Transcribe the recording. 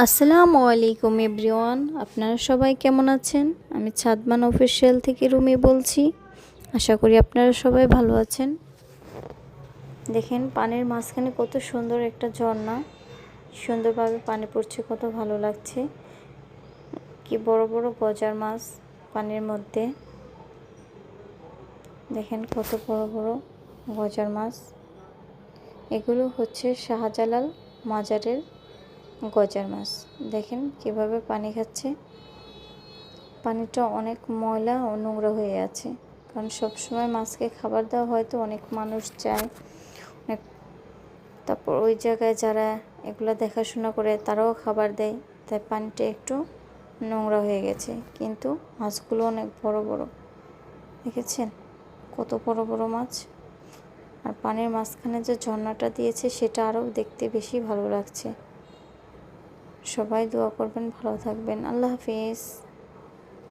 আসসালামু আলাইকুম এভরিওয়ান, আপনারা সবাই কেমন আছেন? আমি ছাদমান অফিসিয়াল থেকে রুমি বলছি। আশা করি আপনারা সবাই ভালো আছেন। দেখেন পানির মাঝখানে কত সুন্দর একটা ঝর্ণা, সুন্দরভাবে পানি পড়ছে, কত ভালো লাগছে। কি বড় বড় গজার মাছ পানির মধ্যে, দেখেন কত বড় বড় গজার মাছ। এগুলো হচ্ছে শাহজালাল মাজারের গজার মাছ। দেখেন কিভাবে পানি খাচ্ছে। পানিটা অনেক ময়লা ও নোংরা হয়ে আছে, কারণ সবসময় মাছকে খাবার দেওয়া হয়তো অনেক মানুষ যায় অনেক, তারপর ওই জায়গায় যারা এগুলো দেখাশোনা করে তারাও খাবার দেয়, তাই পানিটা একটু নোংরা হয়ে গেছে। কিন্তু মাছগুলো অনেক বড় বড়, দেখেছেন কত বড় বড় মাছ। আর পানির মাঝখানে যে ঝর্ণাটা দিয়েছে সেটা আরও দেখতে বেশি ভালো লাগছে। সবাই দোয়া করবেন, ভালো থাকবেন। আল্লাহ হাফিজ।